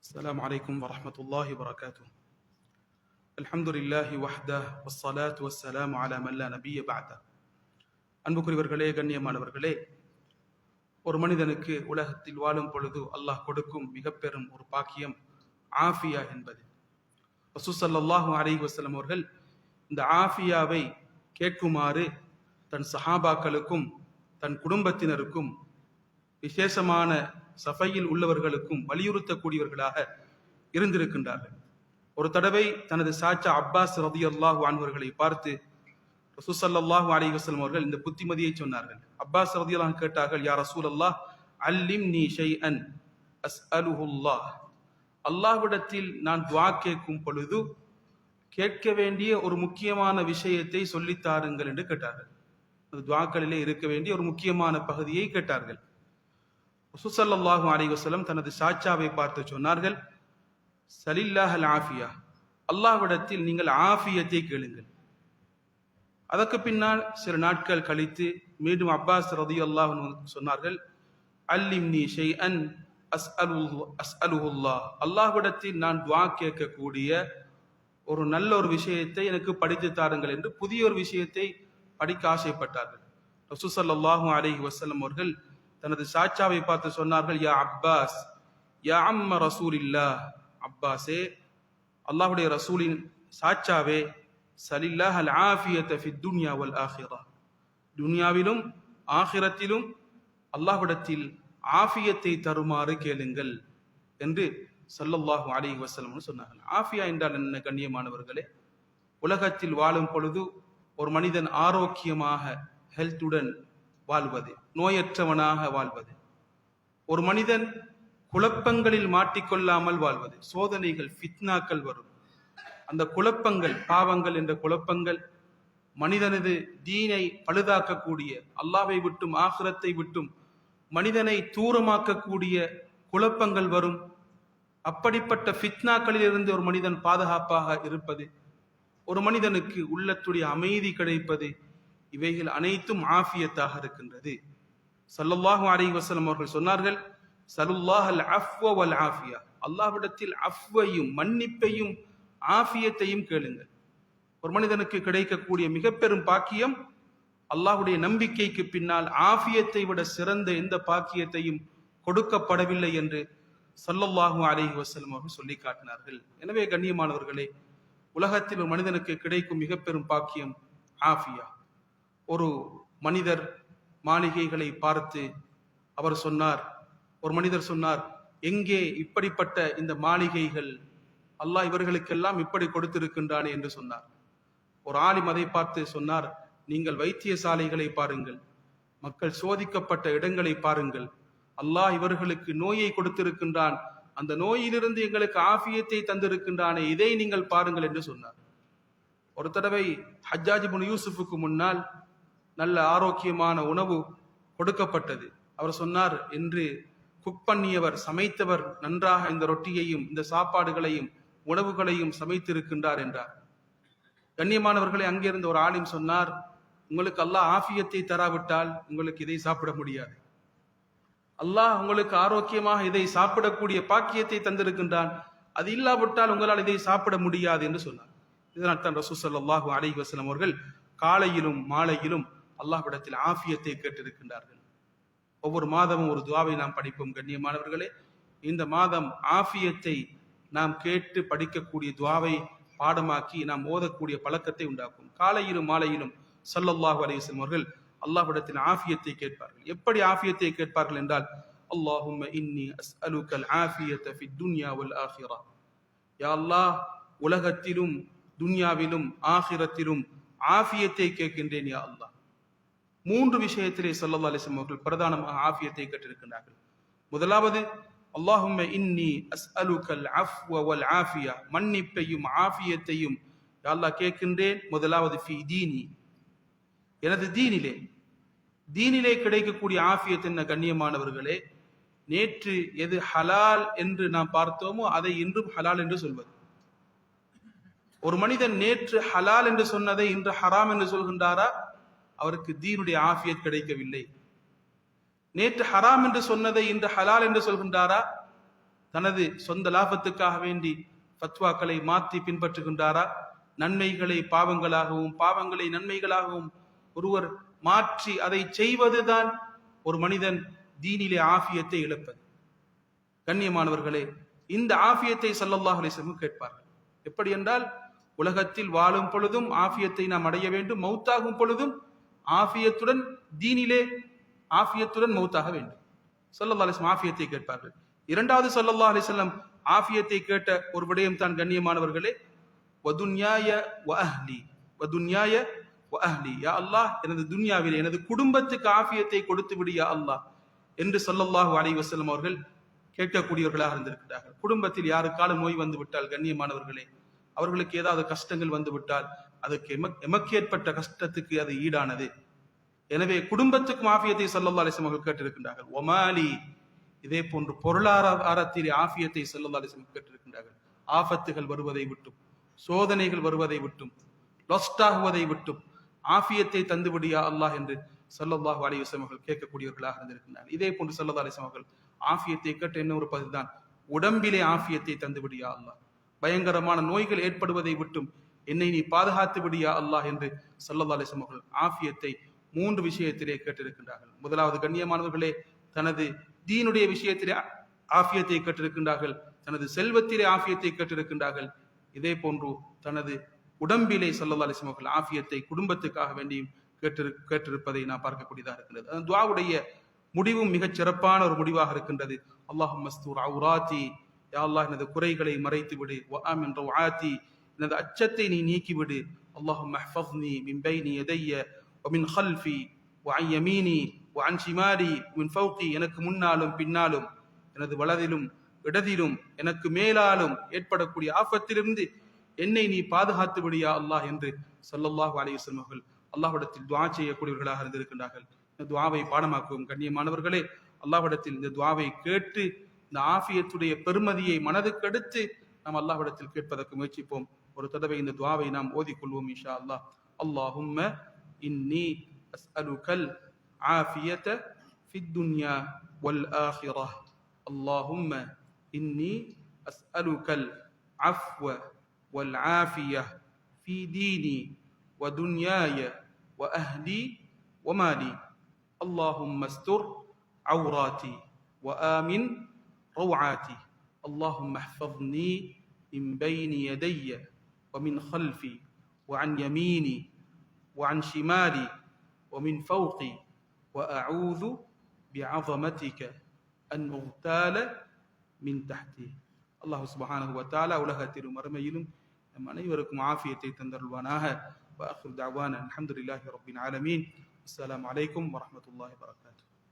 السلام عليكم ورحمة الله وبركاته. الحمد لله وحده والصلاة والسلام على من لا نبي بعده. அன்புக்குரியவர்களே, கண்ணியமானவர்களே, ஒரு மனிதனுக்கு உலகத்தில் வாழும் பொழுது அல்லாஹ் கொடுக்கும் மிக பெரும் ஒரு பாக்கியம் ஆஃபியா என்பது. ரசூல் ஸல்லல்லாஹு அலைஹி வஸல்லம் அவர்கள் இந்த ஆஃபியாவை கேட்குமாறு தன் சஹாபாக்களுக்கும் தன் குடும்பத்தினருக்கும் விசேஷமான சபையில் உள்ளவர்களுக்கும் வலியுறுத்தக்கூடியவர்களாக இருந்திருக்கின்றார்கள். ஒரு தடவை தனது சாச்சா அப்பாஸ் ரலியல்லாஹு அன்ஹு அவர்களை பார்த்து ரசூல் ஸல்லல்லாஹு அலைஹி வஸல்லம் அவர்கள் இந்த புத்திமதியை சொன்னார்கள். அப்பாஸ் ரலியல்லாஹு அன்ஹு கேட்டார்கள், யா ரசூலல்லாஹ், அல்லிம்னி ஷைஅன் அஸ்அலுஹுல்லாஹ். அல்லாஹ்விடத்தில் நான் துஆ கேட்கும் பொழுது கேட்க வேண்டிய ஒரு முக்கியமான விஷயத்தை சொல்லித்தாருங்கள் என்று கேட்டார்கள். துஆக்களிலே இருக்க வேண்டிய ஒரு முக்கியமான பகுதியை கேட்டார்கள். ரசூல் ஸல்லல்லாஹு அலைஹி வஸல்லம் தனது சாச்சாவை பார்த்து சொன்னார்கள், சலில்லாஹல் ஆஃபியா, அல்லாஹ்விடத்தில் நீங்கள் ஆஃபியத்தை கேளுங்கள். அதற்கு பின்னால் சில நாட்கள் கழித்து மீண்டும் அப்பாஸ் ரலியல்லாஹு அன்ஹு சொன்னார்கள், அல்லிம்னி ஷைஅன் அஸ்அலுஹுல்லாஹ். அல்லாஹ்விடத்தில் நான் துஆ கேட்கக்கூடிய ஒரு நல்ல ஒரு விஷயத்தை எனக்கு படித்து தாருங்கள் என்று புதிய ஒரு விஷயத்தை படிக்க ஆசைப்பட்டார்கள். ரசூல் ஸல்லல்லாஹு அலைஹி வஸல்லம் அவர்கள் தனது சாச்சாவை பார்த்து சொன்னார்கள், யா அப்பாஸ், யா அம்ம ரசூலில்லாஹ், அப்பாஸே, அல்லாஹ்வுடைய ரசூலின் சாச்சாவே, சலில்லாஹல் ஆஃபியத ஃபித் துன்யா வல் ஆখিরা, துன்யாவிலும் ஆখিরাத்திலும் அல்லாஹ்விடத்தில் ஆஃபியத்தை தருமாறு கேளுங்கள் என்று ஸல்லல்லாஹு அலைஹி வஸல்லம் சொன்னார்கள். ஆஃபியா என்றால் என்ன கண்ணியமானவர்களே? உலகத்தில் வாழும் பொழுது ஒரு மனிதன் ஆரோக்கியமாக ஹெல்த்துடன் வாழ்வது, நோயற்றவனாக வாழ்வது, ஒரு மனிதன் குழப்பங்களில் மாட்டிக்கொள்ளாமல் வாழ்வது. சோதனைகள், ஃபித்னாக்கள் வரும். அந்த குழப்பங்கள், பாவங்கள் என்ற குழப்பங்கள் மனிதனது தீனை பழுதாக்கக்கூடிய, அல்லாஹ்வை விட்டும் ஆখিরাத்தை விட்டும் மனிதனை தூரமாக்கக்கூடிய குழப்பங்கள் வரும். அப்படிப்பட்ட ஃபித்னாக்களில் இருந்து ஒரு மனிதன் பாதுகாப்பாக இருப்பது, ஒரு மனிதனுக்கு உள்ளத்துடைய அமைதி கிடைப்பது, இவைகள் அனைத்தும் ஆஃபியத்தாக இருக்கின்றது. ஸல்லல்லாஹு அலைஹி வஸல்லம் அவர்கள் சொன்னார்கள், ஸலுல்லாஹல் அஃவ வல் ஆஃபியா, அல்லாஹ்விடத்தில் அஃவையும் மன்னிப்பையும் ஆஃபியத்தையும் கேளுங்கள். ஒரு மனிதனுக்கு கிடைக்கக்கூடிய மிக பெரும் பாக்கியம், அல்லாஹ்வுடைய நம்பிக்கைக்கு பின்னால் ஆஃபியத்தை விட சிறந்த எந்த பாக்கியத்தையும் கொடுக்கப்படவில்லை என்று ஸல்லல்லாஹு அலைஹி வஸல்லம் அவர்கள் சொல்லி காட்டினார்கள். எனவே கண்ணியமானவர்களே, உலகத்தில் ஒரு மனிதனுக்கு கிடைக்கும் மிக பெரும் பாக்கியம் ஆஃபியா. ஒரு மனிதர் மாளிகைகளை பார்த்து அவர் சொன்னார், ஒரு மனிதர் சொன்னார், எங்கே இப்படிப்பட்ட இந்த மாளிகைகள், அல்லாஹ் இவர்களுக்கெல்லாம் இப்படி கொடுத்திருக்கின்றானே என்று சொன்னார். ஒரு ஆலிம் அதை பார்த்து சொன்னார், நீங்கள் வைத்தியசாலைகளை பாருங்கள், மக்கள் சோதிக்கப்பட்ட இடங்களை பாருங்கள், அல்லாஹ் இவர்களுக்கு நோயை கொடுத்திருக்கின்றான், அந்த நோயிலிருந்து எங்களுக்கு ஆஃபியத்தை தந்திருக்கின்றானே, இதை நீங்கள் பாருங்கள் என்று சொன்னார். ஒரு தடவை ஹஜ்ஜாஜ் இப்னு யூசுஃபுக்கு முன்னால் நல்ல ஆரோக்கியமான உணவு கொடுக்கப்பட்டது. அவர் சொன்னார், என்று குக் பண்ணியவர், சமைத்தவர் நன்றாக இந்த ரொட்டியையும் இந்த சாப்பாடுகளையும் உணவுகளையும் சமைத்திருக்கின்றார் என்றார். கண்ணியமானவர்களை, அங்கிருந்த ஒரு ஆலிம் சொன்னார், உங்களுக்கு அல்லாஹ் ஆஃபியத்தை தராவிட்டால் உங்களுக்கு இதை சாப்பிட முடியாது. அல்லாஹ் உங்களுக்கு ஆரோக்கியமாக இதை சாப்பிடக்கூடிய பாக்கியத்தை தந்திருக்கின்றான், அது இல்லாவிட்டால் உங்களால் இதை சாப்பிட முடியாது என்று சொன்னார். இதனால் தான் ரசூல் ஸல்லல்லாஹு அலைஹி வஸல்லம் அவர்கள் காலையிலும் மாலையிலும் அல்லாஹ்விடத்தில் ஆஃபியத்தை கேட்டிருக்கின்றார்கள். ஒவ்வொரு மாதமும் ஒரு துஆவை நாம் படிப்போம் கண்ணியமானவர்களே. இந்த மாதம் ஆஃபியத்தை நாம் கேட்டு படிக்கக்கூடிய துஆவை பாடமாக்கி நாம் ஓதக்கூடிய பழக்கத்தை உண்டாக்கும். காலையிலும் மாலையிலும் ஸல்லல்லாஹு அலைஹி வஸல்லம் அவர்கள் அல்லாஹ்விடத்தில் ஆஃபியத்தை கேட்பார்கள். எப்படி ஆஃபியத்தை கேட்பார்கள் என்றால், அல்லாஹும்ம இன்னி அஸ்அலுக்கல் ஆஃபியத ஃபித் துன்யா வல் ஆখিরা, யா அல்லாஹ், உலகத்திலும் துன்யாவிலும் ஆখিরাத்திலும் ஆஃபியத்தை கேட்கின்றேன் யா அல்லாஹ். மூன்று விஷயத்திலே ஸல்லல்லாஹு அலைஹி வஸல்லம் அவர்கள் பிரதானமாக ஆஃபியத்தை கேட்டிருக்கிறார்கள். முதலாவது, அல்லாஹும்ம இன்னி அஸ்அலுக்கல் அஃவ வல் ஆஃபியா, மன்னிப்பையும் ஆஃபியத்தையும் யா அல்லாஹ் கேட்கின்றேன். முதலாவது ஃபீ தீனி, எனது தீனிலே கிடைக்கக்கூடிய ஆஃபியத் என்ன கண்ணியமானவர்களே? நேற்று எது ஹலால் என்று நாம் பார்த்தோமோ அதை இன்றும் ஹலால் என்று சொல்வது. ஒரு மனிதன் நேற்று ஹலால் என்று சொன்னதை இன்று ஹராம் என்று சொல்கின்றாரா, அவருக்கு தீனுடைய ஆஃபியத் கிடைக்கவில்லை. நேற்று ஹராம் என்று சொன்னதை இன்று ஹலால் என்று சொல்கின்றாரா, தனது சொந்த லாபத்துக்காக வேண்டி ஃபத்வாக்களை மாற்றி பின்பற்றுகின்றாரா? நன்மைகளை பாவங்களாகவும் பாவங்களை நன்மைகளாகவும் ஒருவர் மாற்றி அதை செய்வதுதான் ஒரு மனிதன் தீனிலே ஆஃபியத்தை இழப்பது. கண்ணியமானவர்களே, இந்த ஆஃபியத்தை ஸல்லல்லாஹு அலைஹி வஸல்லம் கேட்பார்கள். எப்படி என்றால், உலகத்தில் வாழும் பொழுதும் ஆஃபியத்தை நாம் அடைய வேண்டும், மௌத்தாகும் பொழுதும் ஆஃபியத்துடன் தீனிலே ஆஃபியத்துடன் மௌத்தாக வேண்டும். ஸல்லல்லாஹு அலைஹி வஸல்லம் ஆஃபியத்தை கேட்பார்கள். இரண்டாவது ஸல்லல்லாஹு அலைஹி வஸல்லம் ஆஃபியத்தை கேட்ட ஒரு விடயம் தான் கண்ணியமானவர்களே, வதுன்யாய வ அஹ்லி, வதுன்யாய வ அஹ்லி, யா அல்லாஹ் எனது துன்யாவிலே எனது குடும்பத்துக்கு ஆஃபியத்தை கொடுத்து விடு யா அல்லாஹ் என்று ஸல்லல்லாஹு அலைஹி வஸல்லம் அவர்கள் கேட்கக்கூடியவர்களாக இருந்திருக்கிறார்கள். குடும்பத்தில் யாருக்காலும் நோய் வந்து விட்டால் கண்ணியமானவர்களே, அவர்களுக்கு ஏதாவது கஷ்டங்கள் வந்து விட்டால் அதுக்கு எமக்கு ஏற்பட்ட கஷ்டத்துக்கு அது ஈடானது. எனவே குடும்பத்துக்கும் ஆஃபியத்தை ஸல்லல்லாஹு அலைஹி வஸல்லம் அவர்கள் கேட்டிருக்கின்றார்கள். ஒமாலி, இதே போன்று பொருளாதாரத்திலே ஆஃபியத்தை ஸல்லல்லாஹு அலைஹி வஸல்லம் கேட்டிருக்கின்றார்கள். ஆபத்துகள் வருவதை விட்டும், சோதனைகள் வருவதை விட்டும், லொஸ்ட் ஆகுவதை விட்டும் ஆஃபியத்தை தந்துவிடியா அல்லாஹ் என்று ஸல்லல்லாஹு அலைஹி வஸல்லம் அவர்கள் கேட்கக்கூடியவர்களாக இருந்திருக்கின்றார்கள். இதே போன்று ஸல்லல்லாஹு அலைஹி வஸல்லம் அவர்கள் ஆஃபியத்தை கேட்ட என்ன ஒரு பதில்தான், உடம்பிலே ஆஃபியத்தை தந்துவிடியா அல்லாஹ், பயங்கரமான நோய்கள் ஏற்படுவதை விட்டும் என்னை நீ பாதுகாத்து விடியா அல்லாஹ் என்று ஸல்லல்லாஹு அலைஹி வஸல்லம் அவர்கள் ஆஃபியத்தை 3 விஷயத்திலே கேட்டிருக்கின்றார்கள். முதலாவது கண்ணியமானவர்களே, தனது தீனுடைய விஷயத்திலே ஆஃபியத்தை கேட்டிருக்கின்றார்கள், தனது செல்வத்திலே ஆஃபியத்தை கேட்டிருக்கின்றார்கள். இதே போன்று தனது உடம்பிலே ஸல்லல்லாஹு அலைஹி வஸல்லம் அவர்கள் ஆஃபியத்தை குடும்பத்துக்காக வேண்டியும் கேட்டிருப்பதை நான் பார்க்கக்கூடியதாக இருக்கின்றது. அந்த துஆவுடைய முடிவும் மிகச் சிறப்பான ஒரு முடிவாக இருக்கின்றது. அல்லாஹும்ம ஸ்துர் ஔராத்தி, யா அல்லாஹ் எனது குறைகளை மறைத்து விடு, வ ஆமின் ரௌஆத்தி, எனது அச்சத்தை நீ நீக்கிவிடு. அல்லாஹும்ம ஹஃபஸ்னி மின் பைனி யதைய வ மின் கல்ஃபி வ அன் யமீனி வ அன் ஷிமாலி மின் ஃபௌகி, எனக்கு முன்னாலும் பின்னாலும் எனது வலதிலும் இடதிலும் எனக்கு மேலாலும் ஏற்படக்கூடிய ஆபத்திலிருந்து என்னை நீ பாதுகாத்து விடியா அல்லாஹ் என்று ஸல்லல்லாஹு அலைஹி வஸல்லம் அவர்கள் அல்லாஹ்விடத்தில் துஆ செய்யக்கூடியவர்களாக இருந்திருக்கின்றார்கள். இந்த துஆவை பாடமாக்குவோம் கண்ணியமானவர்களே. அல்லாஹ்விடத்தில் இந்த துஆவை கேட்டு இந்த ஆஃபியத்துடைய பெருமதியை மனதுக்கு எடுத்து நாம் அல்லாஹ்விடத்தில் கேட்பதற்கு முயற்சிப்போம். ஒரு தடவை இந்த துஆவை நாம் ஓதிக்கொள்வோம் இன்ஷா அல்லாஹ். அல்லாஹும்ம இன்னி அஸ்அலுகல் ஆஃபியத ஃபித் துன்யா வல் ஆখিরাহ. அல்லாஹும்ம இன்னி அஸ்அலுகல் அஃவ வல் ஆஃபிய ஃபீ தீனி வ துன்யாய வ அஹ்லி வ மாலி. اللهم استر عوراتي وآمن روعاتي. اللهم احفظني من بين يدي ومن خلفي وعن يميني وعن شمالي ومن فوقي وأعوذ بعظمتك أن أغتال من تحتي. الله سبحانه وتعالى உலகத்தில் மறுமையிலும் நம் அனைவருக்கும் ஆஃபியத்தை தந்தருள்வானாக. وآخر دعوانا الحمد لله رب العالمين. السلام عليكم ورحمة الله وبركاته.